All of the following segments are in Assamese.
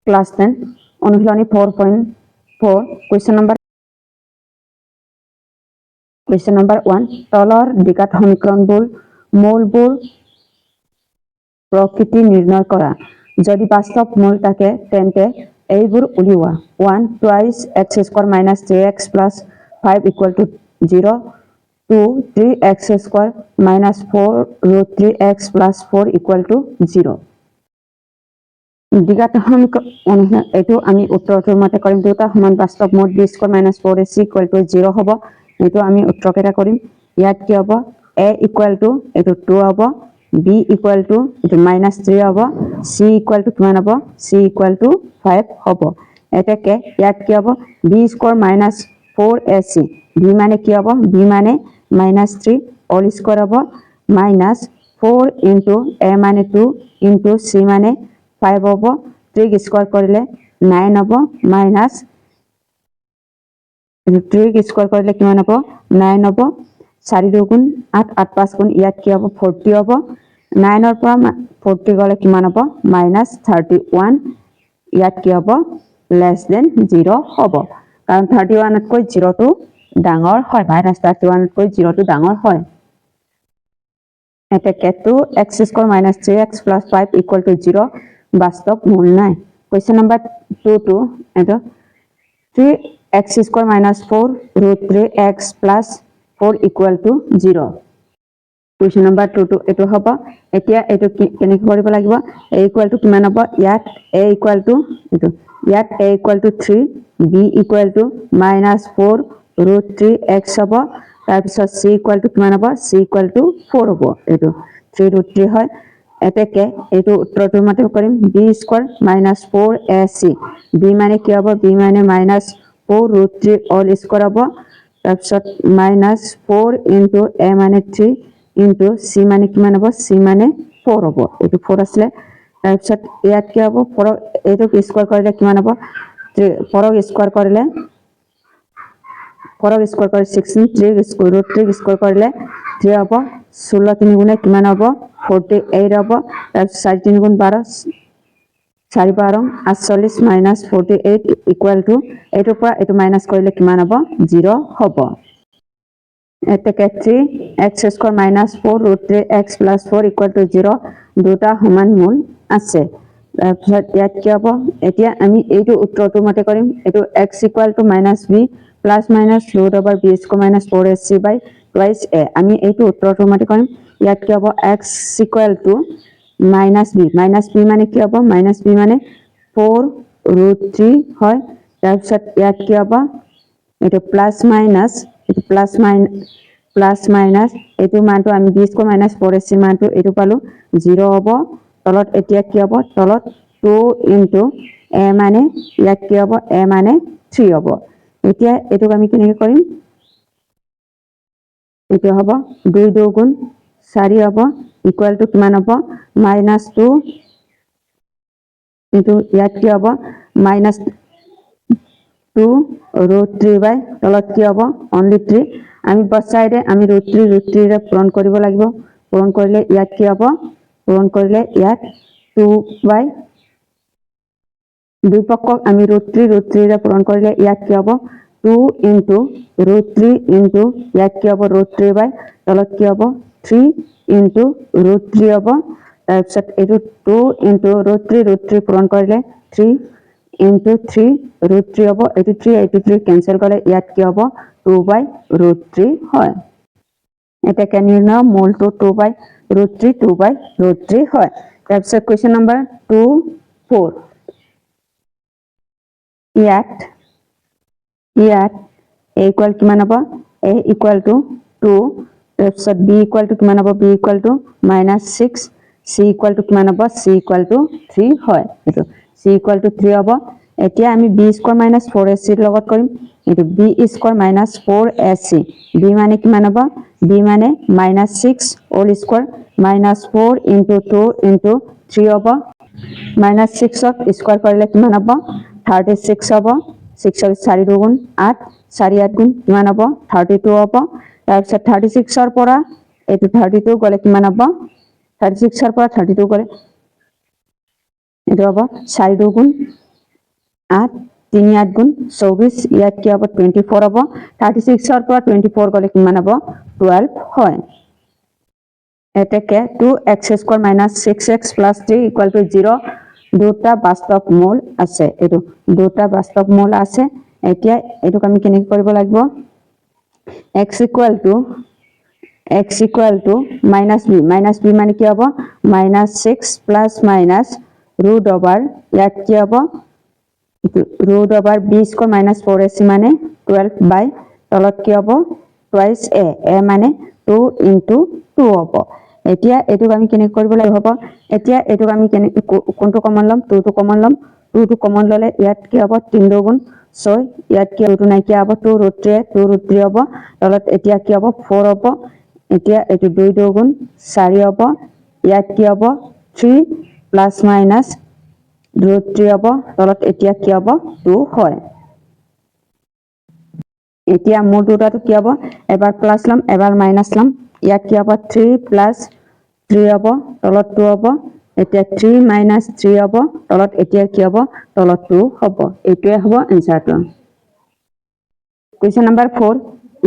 ক্লাস 10 অনুশীলনী 4.4 question number 1 তলৰ দ্বিঘাত সমীকৰণবোৰ মূলবোৰ প্ৰকৃতি নিৰ্ণয় কৰা যদি বাস্তৱ মূল থাকে তেন্তে এইবোৰ উলিওৱা 1 twice x square minus 3x plus 5 equal to 0 2 3x square minus 4 root 3x plus 4 equal to 0 দ্বিঘাত সমীকৰণ এটো আমি উত্তৰটোৰ মতে কৰিম দুটা সমান বাস্তৱ মূল b square minus 4ac equal to 0 হ'ব এটো আমি উত্তৰকেটা কৰিম ইয়াত কি হ'ব a equal to এটো 2 হ'ব b equal to এটো -3 হ'ব c equal to কিমান হ'ব c equal to 5 হ'ব এটাকে ইয়াত কি হ'ব b square minus 4ac b মানে কি হ'ব b মানে -3 all square হ'ব -4 into a মানে 2 into c মানে 5 হ'ব 3 স্কয়ার কৰিলে 9 হ'ব মাইনাস 3 স্কয়াৰ কৰিলে কিমান হ'ব 9 হ'ব 4 2 গুণ 8 8 5 গুণ ইয়াত কি হ'ব 40 হ'ব 9 ৰ পৰা 40 গলে কিমান হ'ব -31 ইয়াত কি হ'ব less than 0 হ'ব কাৰণ 31 তকৈ 0 টো ডাঙৰ হয় -31 তকৈ 0 টো ডাঙৰ হয় এটা কেটো x স্কয়াৰ - 3x + 5 = 0 বাস্তৱ মূল নাই question number 2 to এটা 3x square minus 4 root 3x plus 4 equal to 0 question number 2 to এটো হ'ব এতিয়া এটো কেনে কৰিব লাগিব a equal to কিমান হ'ব ইয়াত a equal to এটো ইয়াত a equal to 3 b equal to -4 root 3x হ'ব তাৰ পিছত c equal to কিমান হ'ব c equal to 4 হ'ব এটো 3 root 3 হয় এটাকে এটো উত্তৰটোৰ মতে কৰিম b square minus 4ac b মানে কি হ'ব b মানে -4 root 3 all square হ'ব তাৰপিছত -4 into a মানে 3 into c মানে কিমান হ'ব c মানে 4 হ'ব এটো 4 আছে তাৰপিছত ইয়াত কি হ'ব 4 এটো স্কয়াৰ কৰিলে কিমান হ'ব 4 স্কয়াৰ কৰিলে 4 স্কয়াৰ কৰি 16 3 square root 3 স্কয়াৰ কৰিলে 3 হ'ব 16 3 গুণে কিমান হ'ব 48 হ'ব তাৰপিছত 4 3 গুণ 12 4 12 48 - 48 equal to এটোৰ পৰা এটো মাইনাস কৰিলে কিমান হ'ব 0 হ'ব এটাকে 3x square minus 4 root 3x plus 4 equal to 0 দুটা সমান মূল আছে তাৰপিছত ইয়াত কি হ'ব এতিয়া আমি এইটো উত্তৰটোৰ মতে কৰিম এটো x equal to -b plus minus root over b square minus 4ac by twice a আমি এইটো উত্তৰটোৰ মতে কৰিম ইয়াত কি হ'ব x equal to -b মানে কি হ'ব -b মানে 4 root 3 হয় তাৰপিছত ইয়াত কি হ'ব এটো প্লাস মাইনাস এটো মানটো আমি b square minus 4ac মানটো এটো পালো 0 হ'ব তলত এতিয়া কি হ'ব তলত 2 into a মানে ইয়াত কি হ'ব a মানে 3 হ'ব এতিয়া এটো আমি কেনেকৈ কৰিম এটো হ'ব 2 2 গুণ 4 হ'ব equal to কিমান হ'ব -2 into ইয়াত কি হ'ব -2 root 3 by তলত কি হ'ব only 3 আমি both side আমি root 3 ৰে পূৰণ কৰিব লাগিব পূৰণ কৰিলে ইয়াত কি হ'ব পূৰণ কৰিলে ইয়াত 2 by দুই পক্ষক আমি root 3 ৰে পূৰণ কৰিলে ইয়াত কি হ'ব 2 into root 3 into ইয়াত কি হ'ব root 3 by তলত কি হ'ব 3 into root 3 হ'ব তাৰপিছত এটো 2 into root 3 পূৰণ কৰিলে 3 into 3 root 3 হ'ব এটো 3 cancel কৰিলে ইয়াত কি হ'ব 2 by root 3 হয় এটা কে নিৰ্ণয় মূলটো 2 by root 3 হয় তাৰপিছত question number 2 4 ইয়াত a equal কিমান হ'ব a equal to 2 তাৰপিছত b equal to কিমান হ'ব b equal to -6 c equal to কিমান হ'ব c equal to 3 হয় এটো c equal to 3 হ'ব এতিয়া আমি b square minus 4ac লগত কৰিম এটো b square minus 4ac b মানে কিমান হ'ব b মানে -6 all square -4 into 2 into 3 হ'ব -6 ক স্কয়ার কৰিলে কিমান হ'ব 36 হ'ব 6 ৰ 4 2 গুণ 8 4 8 গুণ কিমান হ'ব 32 হ'ব তাৰপিছত 36 ৰ পৰা এটো 32 গলে কিমান হ'ব 36 ৰ পৰা 32 গলে এটো হ'ব 4 2 গুণ 8 3 8 গুণ 24 ইয়াত কি হ'ব 24 হ'ব 36 ৰ পৰা 24 গলে কিমান হ'ব 12 হয় এতেকে 2x² - 6x + 3 = 0 দুটা বাস্তৱ মূল আছে এটো দুটা বাস্তৱ মূল আছে এতিয়া এটোক আমি কেনে কৰিব লাগিব x = -b মানে কি হ'ব -6 + √/, ইয়াত কি হ'ব √b² - 4ac মানে 12 বাই তলত কি হ'ব twice a মানে 2 * 2 হ'ব এতিয়া এটোক আমি কেনে কৰিব লাগিব হ'ব এতিয়া এটোক আমি কেনে কোনটো কমন লম 2 টো কমন লম 2 টো কমন ললে ইয়াত কি হ'ব 3 2 গুণ 6 ইয়াত কি হ'ব 2 নাই কি হ'ব 2√3 হ'ব তলত এতিয়া কি হ'ব 4 হ'ব এতিয়া এটো 2 2 গুণ 4 হ'ব ইয়াত কি হ'ব 3 ± √3 হ'ব তলত এতিয়া কি হ'ব 2 হয় এতিয়া মূল দুটাটো কি হ'ব এবাৰ প্লাস লম এবাৰ মাইনাস লম ইয়াত কি হ'ব 3 + 3 হ'ব তলত 2 হ'ব এতিয়া 3 - 3 হ'ব তলত এতিয়া কি হ'ব তলত 2 হ'ব এটোৱে হ'ব এনসাৰটো কোৱেশ্চন নম্বৰ 4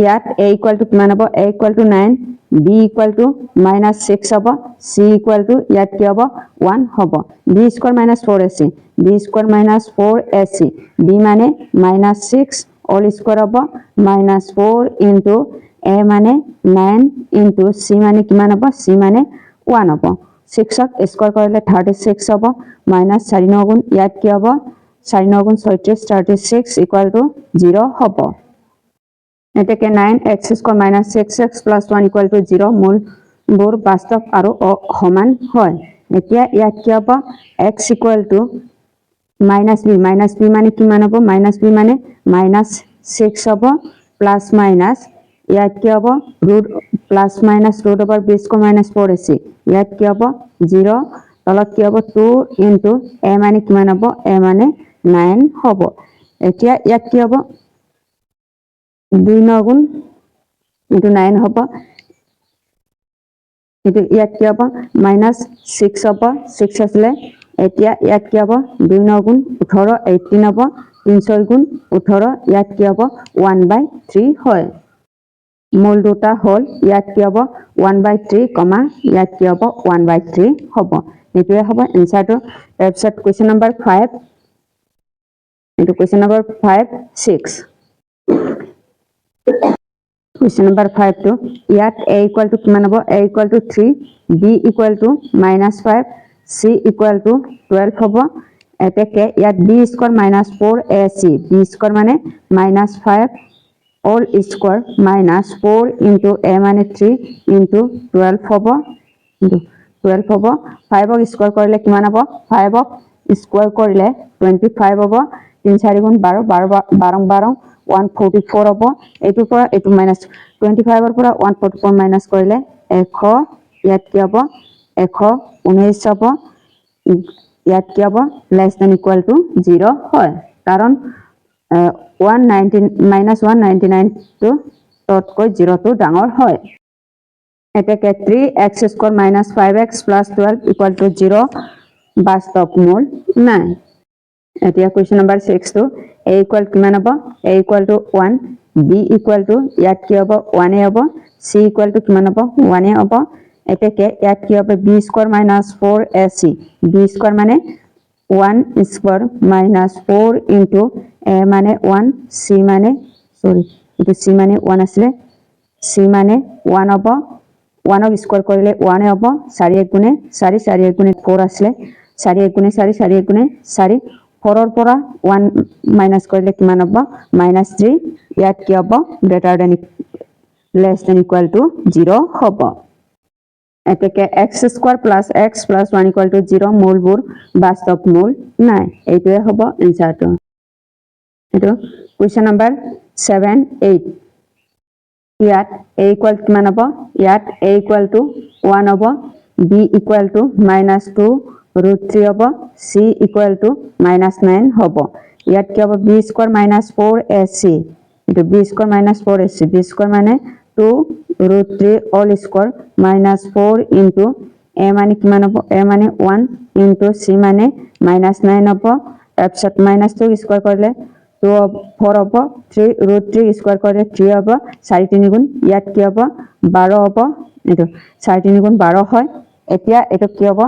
ইয়াত a = কিমান হ'ব a = 9 b = -6 হ'ব c = ইয়াত কি হ'ব 1 হ'ব b² - 4ac b² - 4ac b মানে -6 all square হ'ব -4 into a মানে 9 into c মানে কিমান হ'ব c মানে 1 হ'ব 6 ক স্কয়ার কৰিলে 36 হ'ব -4 9 গুণ ইয়াত কি হ'ব 4 9 গুণ 36 36 = 0 হ'ব এতেকে 9x² - 6x + 1 = 0 মূল বোৰ বাস্তৱ আৰু সমান হয় এতিয়া ইয়াত কি হ'ব x = -b মানে কিমান হ'ব -b মানে -6 হ'ব প্লাস মাইনাস ইয়াত কি হ'ব √/b² - 4ac ইয়াত কি হ'ব 0 তলত কি হ'ব 2 into a মানে কিমান হ'ব a মানে 9 হ'ব এতিয়া ইয়াত কি হ'ব 2 9 গুণ into 9 হ'ব এটো ইয়াত কি হ'ব -6 হ'ব 6 আসলে এতিয়া ইয়াত কি হ'ব 2 9 গুণ 18 18 হ'ব 3 6 গুণ 18 ইয়াত কি হ'ব 1/3 হয় মূল দুটা হল ইয়াত কি হ'ব 1/3 কমা ইয়াত কি হ'ব 1/3 হ'ব এটোৱে হ'ব এনসাৰটো তাৰপিছত কোৱেশ্চন নম্বৰ 5 এটো question number 5 6 Question number 5 to ইয়াত a = কিমান হ'ব a = 3 b = -5 c = 12 হ'ব এতেকে ইয়াত b² - 4ac b² মানে -5 all square -4 into a মানে 3 into 12 হ'ব 12 হ'ব 5 ক স্কয়ার কৰিলে কিমান হ'ব 5 ক স্কয়াৰ কৰিলে 25 হ'ব 3 4 গুণ 12 12 12 144 হ'ব এটুৰ পৰা এটু -25 ৰ পৰা 144 মাইনাস কৰিলে 100 ইয়াত কি হ'ব 119 হ'ব ইয়াত কি হ'ব <= 0 হয় কাৰণ 199 টো ততকৈ 0 টো ডাঙৰ হয় এতেকে 3x² - 5x + 12 = 0 বাস্তৱ মূল নাই এতিয়া কোৱেশ্চন নম্বৰ 6 টো a = কিমান হ'ব a = 1 b = ইয়াত কি হ'ব 1 হ'ব c = কিমান হ'ব 1 হ'ব এতেকে ইয়াত কি হ'ব b² - 4ac b² মানে 1² - 4 into a মানে 1 c মানে সরি এটো c মানে 1 আসলে c মানে 1 হ'ব 1 ক স্কয়ার কৰিলে 1 হ'ব 4 1 গুণে 4 4 1 গুণে 4 আসলে 4 1 গুণে 4 4 1 গুণে 4 4 ৰ পৰা 1 মাইনাস কৰিলে কিমান হ'ব -3 ইয়াত কি হ'ব <= 0 হ'ব এতেকে x² + x + 1 = 0 মূলবোৰ বাস্তৱ মূল নাই এইটোৱে হ'ব এনসাৰটো এটো কোৱেশ্চন নম্বৰ 7 8 ইয়াত a = কিমান হ'ব ইয়াত a = 1 হ'ব b = -2 √3 হ'ব c = -9 হ'ব ইয়াত কি হ'ব b² - 4ac এটো b² - 4ac b² মানে 2 √3 all square -4 into a মানে কিমান হ'ব a মানে 1 into c মানে -9 হ'ব তাৰপিছত -2 স্কয়াৰ কৰিলে 2 4 হ'ব 3 √3 স্কয়াৰ কৰিলে 3 হ'ব 4 3 গুণ ইয়াত কি হ'ব 12 হ'ব এটো 4 3 গুণ 12 হয় এতিয়া এটো কি হ'ব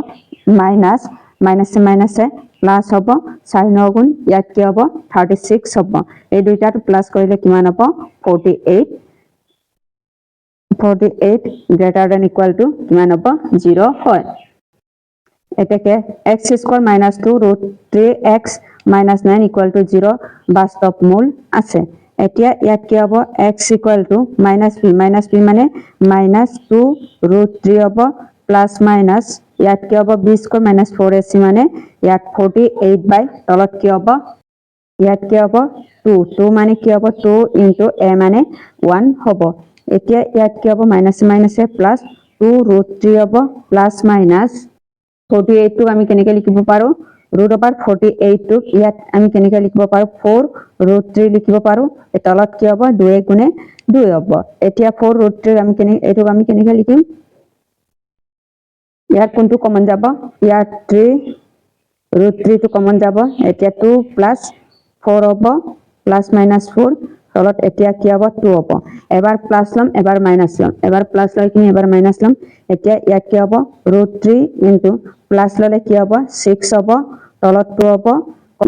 মাইনাস মাইনাসে মাইনাসে প্লাস হ'ব 4 9 গুণ ইয়াত কি হ'ব 36 হ'ব এই দুইটাটো প্লাস কৰিলে কিমান হ'ব 48 greater than equal to কিমান হ'ব 0 হয় এটাকে x² - 2 √3x - 9 equal to 0 বাস্তব মূল আছে এতিয়া ইয়াত কি হ'ব x equal to -b মানে -2 √3 হ'ব প্লাস মাইনাস ইয়াত কি হ'ব b² - 4ac মানে ইয়াত 48 বাই তলত কি হ'ব ইয়াত কি হ'ব 2 মানে কি হ'ব 2 into a মানে 1 হ'ব এতিয়া ইয়াত কি হ'ব মাইনাস মাইনাসে প্লাস 2 √3 হ'ব প্লাস মাইনাস 48 টো আমি কেনেকৈ লিখিব পাৰো √48 টো ইয়াত আমি কেনেকৈ লিখিব পাৰো 4 √3 লিখিব পাৰো এ তলত কি হ'ব 2 গুণে 2 হ'ব এতিয়া 4 √3 আমি কেনেকৈ লিখিম ইয়াত কোনটো কমন যাব ইয়াত 3 √3 টো কমন যাব এতিয়া 2 প্লাস 4 হ'ব প্লাস মাইনাস 4 তলত এতিয়া কি হ'ব 2 হ'ব এবাৰ প্লাস লম এবাৰ মাইনাস লম এবাৰ প্লাস লৈ কিনে এবাৰ মাইনাস লম এতিয়া ইয়াত কি হ'ব √3 ইনটু প্লাস ললে কি হ'ব 6 হ'ব তলত 2 হ'ব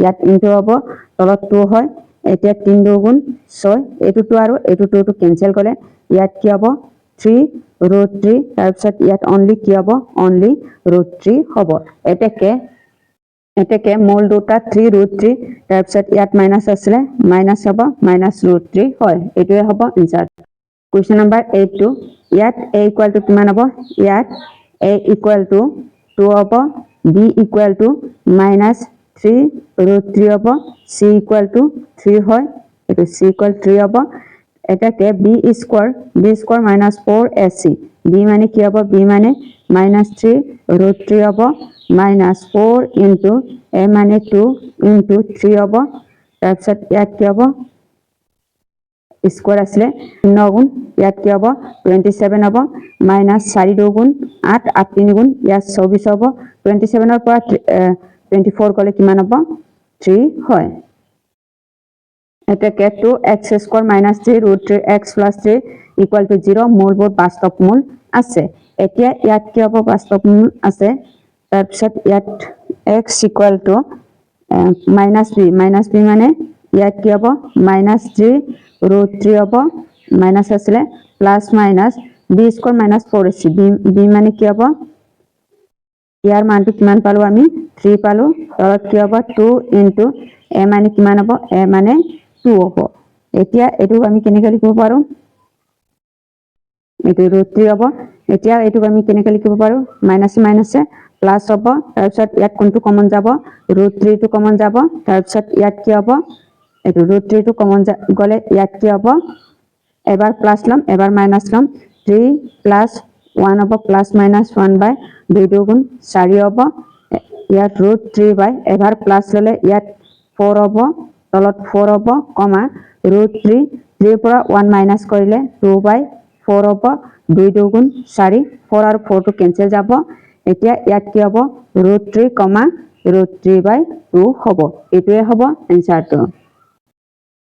ইয়াত ইনটু হ'ব তলত 2 হয় এতিয়া 3 2 গুণ 6 এটো আৰু এটো কেনসেল কৰে ইয়াত কি হ'ব 3 √3 তাৰপিছত ইয়াত অনলি কি হ'ব অনলি √3 হ'ব এটাকে মূল দুটা 3 √3 তাৰপিছত ইয়াত মাইনাস আছে মাইনাস হ'ব মাইনাস √3 হয় এটোৱে হ'ব আনসাৰ কোৱেশ্চন নম্বৰ 8 টো ইয়াত a ইকুয়াল টু কিমান হ'ব ইয়াত a ইকুয়াল টু 2 হ'ব b ইকুয়াল টু -3 √3 হ'ব c ইকুয়াল টু 3 হয় এটো c ইকুয়াল 3 হ'ব এটাকে b স্কয়ার -4ac b মানে কি হ'ব b মানে -3 √3 হ'ব -4 into a মানে 2 into 3 হ'ব তাৰপিছত ইয়াত কি হ'ব স্কয়ার আসলে 9 গুণ ইয়াত কি হ'ব 27 হ'ব -4 2 গুণ 8 8 3 গুণ ইয়াত 24 হ'ব 27 ৰ পৰা 24 গলে কিমান হ'ব 3 হয় এটাকে 2x² - 3 √3x + 3 equal to 0 মূলবোৰ বাস্তব মূল আছে এতিয়া ইয়াত কি হ'ব বাস্তব মূল আছে তাৰপিছত ইয়াত x equal to -b মানে ইয়াত কি হ'ব -3 √3 হ'ব মাইনাস আসলে plus minus b² - 4ac b মানে কি হ'ব ইয়াৰ মানটো কিমান পালো আমি 3 পালো তলত কি হ'ব 2 into a মানে কিমান হ'ব a মানে 2 হ'ব এতিয়া এটো আমি কেনেকৈ লিখিব পাৰো এটো √3 হ'ব এতিয়া এটো আমি কেনেকৈ লিখিব পাৰো মাইনাসে মাইনাসে প্লাস হ'ব তাৰপিছত ইয়াত কোনটো কমন যাব √3 টো কমন যাব তাৰপিছত ইয়াত কি হ'ব এটো √3 টো কমন গলে ইয়াত কি হ'ব এবাৰ প্লাস লম এবাৰ মাইনাস লম 3 + 1 হ'ব প্লাস মাইনাস 1 বাই 2 2 গুণ 4 হ'ব ইয়াত √3 বাই এবাৰ প্লাস ললে ইয়াত 4 হ'ব তলত 4 হ'ব কমা √3 3 পৰা 1 মাইনাস কৰিলে 2 বাই 4 হ'ব 2 2 গুণ 4 4 আৰু 4 টো কেনসেল যাব এতিয়া ইয়াত কি হ'ব √3 √3 বাই 2 হ'ব এটোৱে হ'ব আনসাৰটো